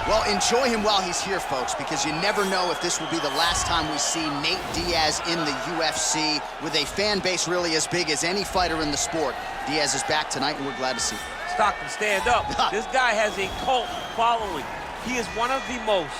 Well, enjoy him while he's here, folks, because you never know if this will be the last time we see Nate Diaz in the UFC with a fan base really as big as any fighter in the sport. Diaz is back tonight, and we're glad to see him. Stockton, stand up. This guy has a cult following. He is one of the most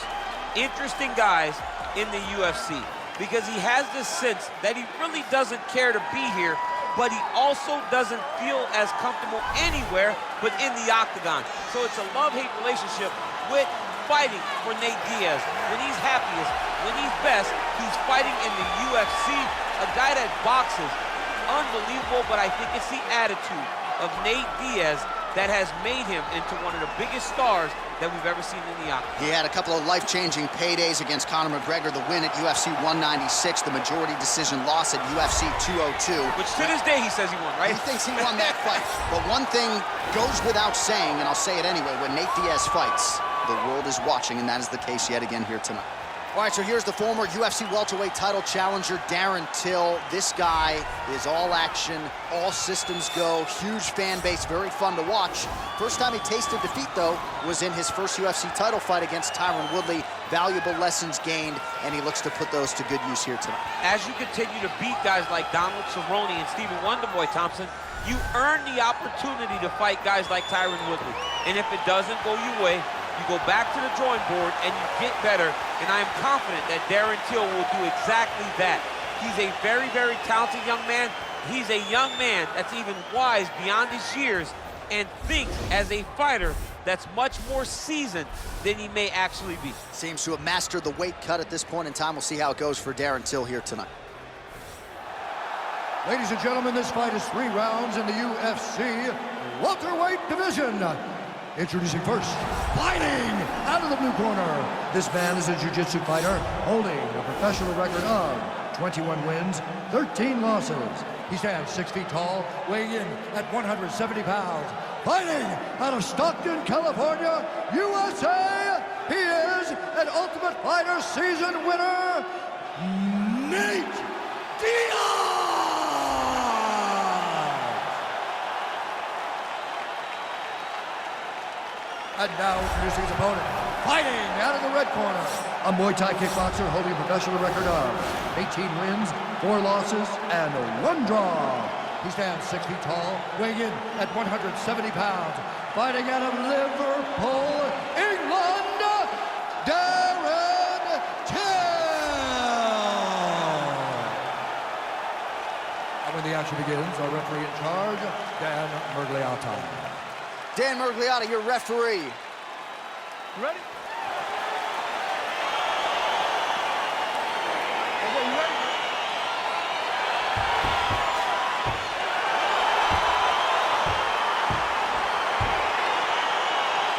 interesting guys in the UFC because he has this sense that he really doesn't care to be here, but he also doesn't feel as comfortable anywhere but in the octagon. So it's a love-hate relationship with fighting for Nate Diaz. When he's happiest, when he's best, he's fighting in the UFC. A guy that boxes, unbelievable, but I think it's the attitude of Nate Diaz that has made him into one of the biggest stars that we've ever seen in the octagon. He had a couple of life-changing paydays against Conor McGregor, the win at UFC 196, the majority decision loss at UFC 202. Which to this day he says he won, right? He thinks he won that fight. But one thing goes without saying, and I'll say it anyway, when Nate Diaz fights, the world is watching, and that is the case yet again here tonight. All right, so here's the former UFC welterweight title challenger, Darren Till. This guy is all action, all systems go, huge fan base, very fun to watch. First time he tasted defeat, though, was in his first UFC title fight against Tyron Woodley. Valuable lessons gained, and he looks to put those to good use here tonight. As you continue to beat guys like Donald Cerrone and Stephen Wonderboy Thompson, you earn the opportunity to fight guys like Tyron Woodley. And if it doesn't go your way, you go back to the drawing board and you get better, and I am confident that Darren Till will do exactly that. He's a very, very talented young man. He's a young man that's even wise beyond his years and thinks as a fighter that's much more seasoned than he may actually be. Seems to have mastered the weight cut at this point in time. We'll see how it goes for Darren Till here tonight. Ladies and gentlemen, this fight is 3 rounds in the UFC welterweight division. Introducing first, fighting out of the blue corner. This man is a jiu-jitsu fighter holding a professional record of 21 wins, 13 losses. He stands 6 feet tall, weighing in at 170 pounds. Fighting out of Stockton, California, USA, he is an Ultimate Fighter season winner, Nate Diaz! And now introducing his opponent, fighting out of the red corner, a Muay Thai kickboxer holding a professional record of 18 wins, 4 losses, and 1 draw. He stands 6 feet tall, weighing in at 170 pounds. Fighting out of Liverpool, England, Darren Till. And when the action begins, our referee in charge, Dan Mergliata. Dan Mergliata, your referee. You ready? Okay, you ready?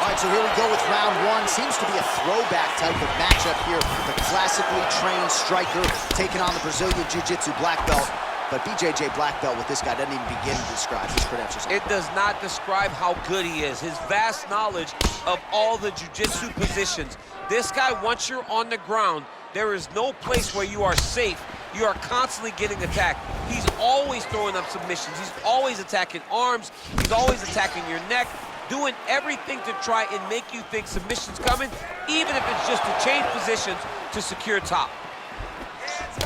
All right, so here we go with round 1. Seems to be a throwback type of matchup here. The classically trained striker taking on the Brazilian Jiu-Jitsu black belt. But BJJ black belt with this guy doesn't even begin to describe his credentials. It does not describe how good he is. His vast knowledge of all the jiu-jitsu positions. This guy, once you're on the ground, there is no place where you are safe. You are constantly getting attacked. He's always throwing up submissions. He's always attacking arms. He's always attacking your neck, doing everything to try and make you think submission's coming, even if it's just to change positions to secure top.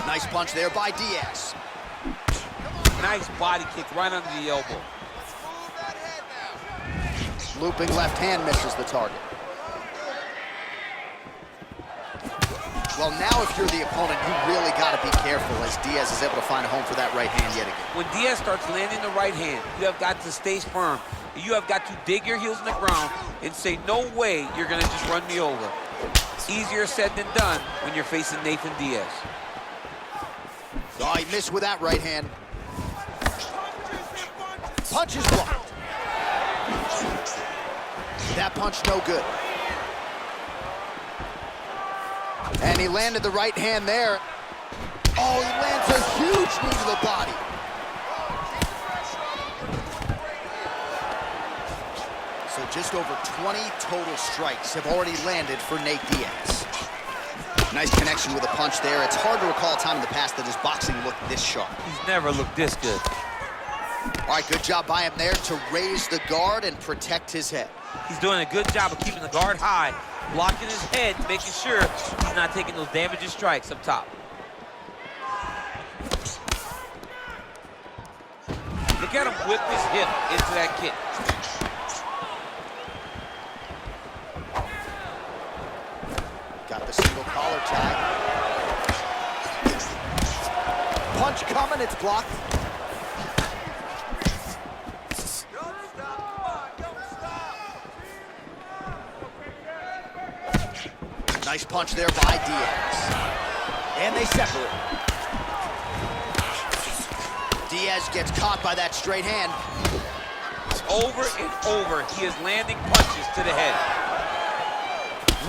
Nice punch there by Diaz. Nice body kick right under the elbow. Looping left hand misses the target. Well, now if you're the opponent, you really got to be careful as Diaz is able to find a home for that right hand yet again. When Diaz starts landing the right hand, you have got to stay firm. You have got to dig your heels in the ground and say, no way you're going to just run me over. Easier said than done when you're facing Nathan Diaz. Oh, he missed with that right hand. Punch is blocked. That punch no good. And he landed the right hand there. Oh, he lands a huge knee to the body. So just over 20 total strikes have already landed for Nate Diaz. Nice connection with a punch there. It's hard to recall a time in the past that his boxing looked this sharp. He's never looked this good. All right, good job by him there to raise the guard and protect his head. He's doing a good job of keeping the guard high blocking his head, making sure he's not taking those damaging strikes up top. Look at him whip his hip into that kick. Got the single collar tag. Punch coming, it's blocked. Nice punch there by Diaz. And they separate. Diaz gets caught by that straight hand. Over and over, he is landing punches to the head.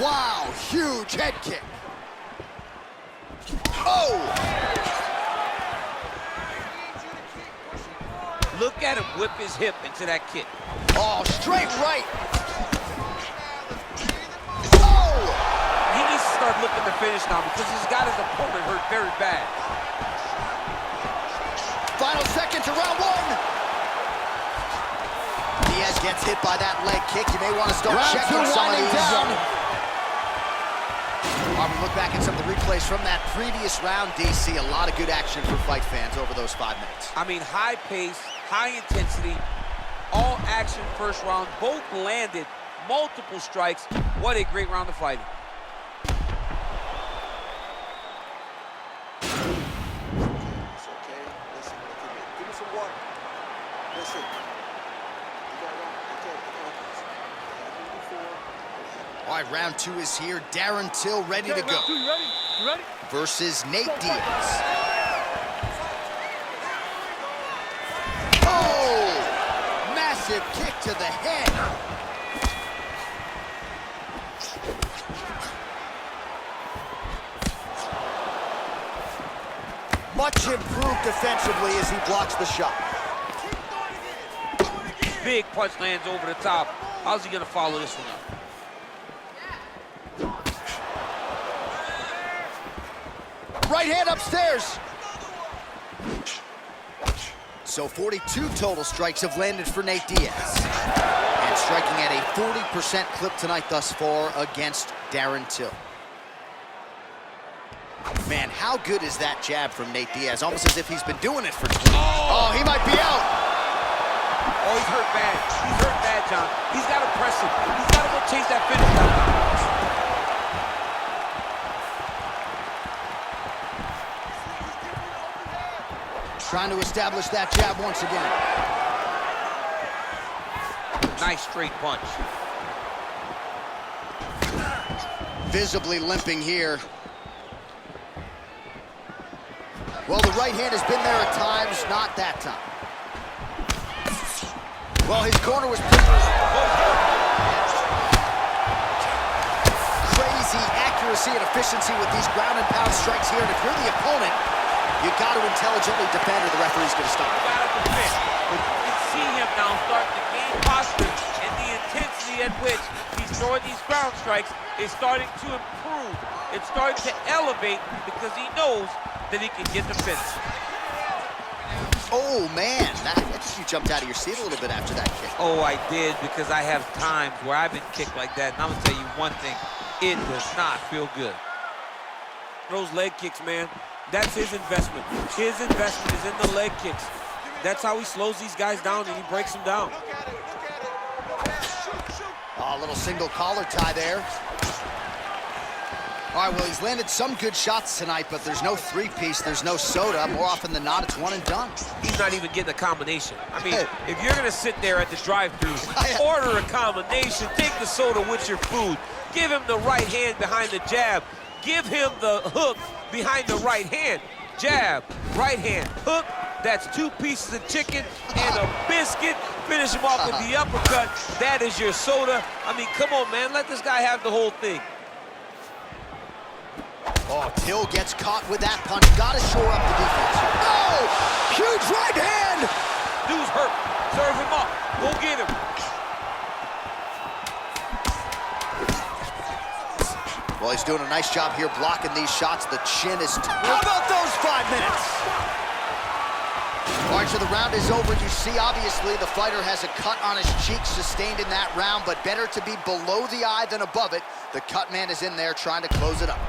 Wow, huge head kick. Oh! Look at him whip his hip into that kick. Oh, straight right. Oh! He needs to start looking to finish now because he's got his opponent hurt very bad. Final seconds of round one. Diaz gets hit by that leg kick. You may want to start checking some of these. We look back at some of the replays from that previous round, DC. A lot of good action for fight fans over those 5 minutes. I mean, high pace, high intensity, all action first round. Both landed multiple strikes. What a great round of fighting. It's okay. Listen, give me some water. Listen. All right, round two is here. Darren Till ready to go. You ready? Versus Nate Diaz. Oh! Massive kick to the head. Much improved defensively as he blocks the shot. Big punch lands over the top. How's he gonna follow this one up? Right hand upstairs. So 42 total strikes have landed for Nate Diaz. And striking at a 40% clip tonight thus far against Darren Till. Man, how good is that jab from Nate Diaz? Almost as if he's been doing it for 20. Oh, he might be out. Oh, he's hurt bad. He's hurt bad, John. He's got to press him. He's got to go chase that finish down. Trying to establish that jab once again. Nice straight punch. Visibly limping here. Well, the right hand has been there at times, not that time. Well, his corner was crazy accuracy and efficiency with these ground and pound strikes here. And if you're the opponent, you got to intelligently defend or the referee's going to stop. You got to defend. You can see him now starting to gain posture, and the intensity at which he's throwing these ground strikes is starting to improve. It's starting to elevate because he knows that he can get the finish. Oh, man. You jumped out of your seat a little bit after that kick. Oh, I did, because I have times where I've been kicked like that, and I'm going to tell you one thing. It does not feel good. Those leg kicks, man. That's his investment. His investment is in the leg kicks. That's how he slows these guys down and he breaks them down. Oh, a little single collar tie there. All right, well, he's landed some good shots tonight, but there's no three-piece, there's no soda. More often than not, it's one and done. He's not even getting a combination. I mean, if you're gonna sit there at the drive-thru, order a combination, take the soda with your food, give him the right hand behind the jab, give him the hook behind the right hand. Jab, right hand, hook. That's 2 pieces of chicken and a biscuit. Finish him off with the uppercut. That is your soda. I mean, come on, man. Let this guy have the whole thing. Oh, Till gets caught with that punch. Got to shore up the defense here. Oh, huge right hand. Dude's hurt. Serve him up. Go get him. Well, he's doing a nice job here blocking these shots. The chin is... How about those 5 minutes? All right, so the round is over. You see, obviously, the fighter has a cut on his cheek sustained in that round, but better to be below the eye than above it. The cut man is in there trying to close it up.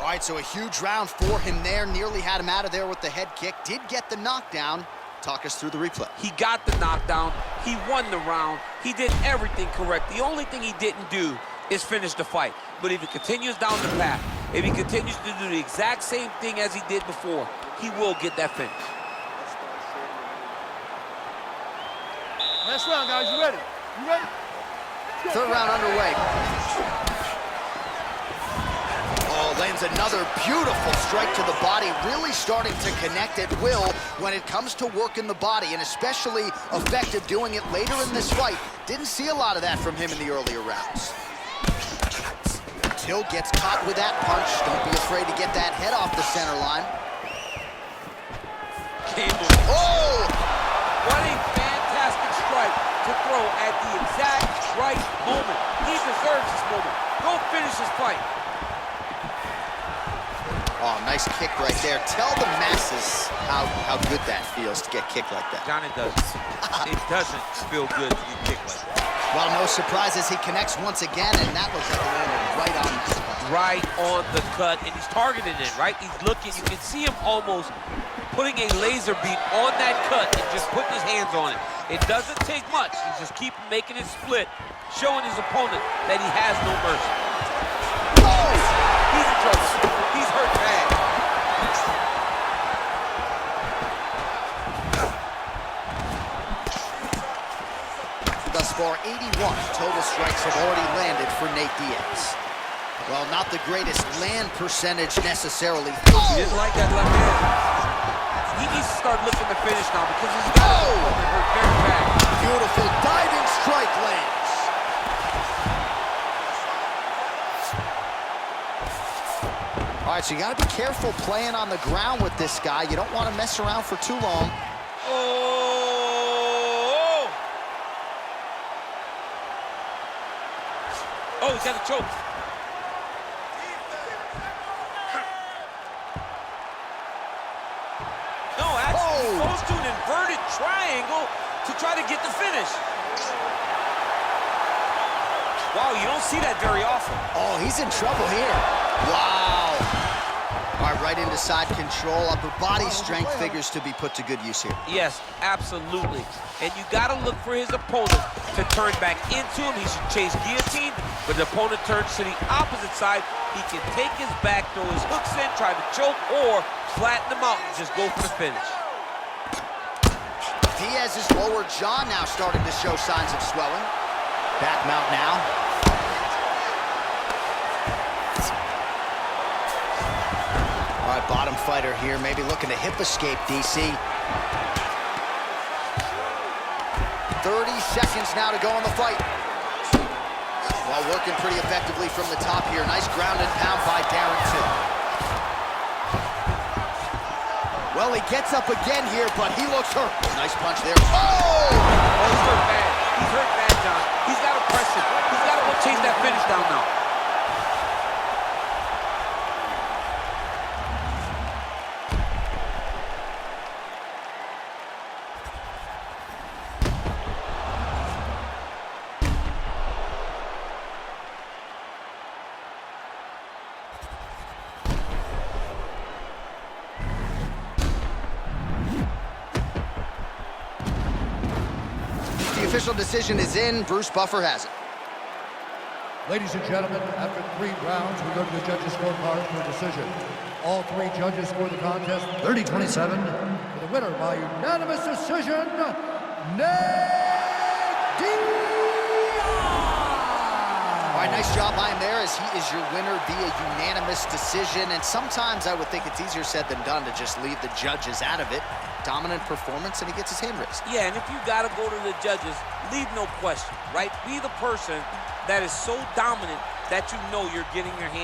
All right, so a huge round for him there. Nearly had him out of there with the head kick. Did get the knockdown. Talk us through the replay. He got the knockdown. He won the round. He did everything correct. The only thing he didn't do is finish the fight. But if he continues down the path, if he continues to do the exact same thing as he did before, he will get that finish. Last round, guys. You ready? You ready? Third round underway. Oh, lands another beautiful strike to the body, really starting to connect at will when it comes to working the body, and especially effective doing it later in this fight. Didn't see a lot of that from him in the earlier rounds. Till gets caught with that punch. Don't be afraid to get that head off the center line. Oh! What a fantastic strike to throw at the exact right moment. He deserves this moment. Go finish his fight. Oh, nice kick right there. Tell the masses how good that feels to get kicked like that. John, it doesn't. It doesn't feel good to get kicked like that. Well, no surprises. He connects once again, and that looks like it landed right on the spot. Right on the cut, and he's targeting it, right? He's looking. You can see him almost putting a laser beam on that cut and just putting his hands on it. It doesn't take much. He's just keep making it split, showing his opponent that he has no mercy. Oh! He's in trouble. He's hurt bad. Thus far, 81 total strikes have already landed for Nate Diaz. Well, not the greatest land percentage necessarily. Oh! He didn't like that left hand. He needs to start looking to finish now because he's got it hurt very bad. Beautiful diving strike lands. All right, so you got to be careful playing on the ground with this guy. You don't want to mess around for too long. Oh! Oh, he's got a choke. No, actually, he goes to an inverted triangle to try to get the finish. Wow, you don't see that very often. Oh, he's in trouble here. Wow. All right, right into side control. Upper body strength figures to be put to good use here. Yes, absolutely. And you got to look for his opponent to turn back into him. He should chase guillotine, but the opponent turns to the opposite side. He can take his back, throw his hooks in, try to choke, or flatten him out and just go for the finish. Diaz's lower jaw now starting to show signs of swelling. Back mount now. All right, bottom fighter here, maybe looking to hip escape, DC. 30 seconds now to go in the fight. While working pretty effectively from the top here. Nice ground and pound by Darren Tillman. Well, he gets up again here, but he looks hurt. Nice punch there. Oh! Oh, he's hurt bad. He's hurt bad, John. He's got to press it. He's got to go chase that finish down now. The official decision is in. Bruce Buffer has it. Ladies and gentlemen, after 3 rounds, we go to the judges' scorecards for a decision. All 3 judges scored the contest 30-27. For the winner by unanimous decision, Nate Diaz! All right, nice job by him there as he is your winner via unanimous decision. And sometimes I would think it's easier said than done to just leave the judges out of it. Dominant performance, and he gets his hand raised. Yeah, and if you got to go to the judges, leave no question, right? Be the person that is so dominant that you know you're getting your hand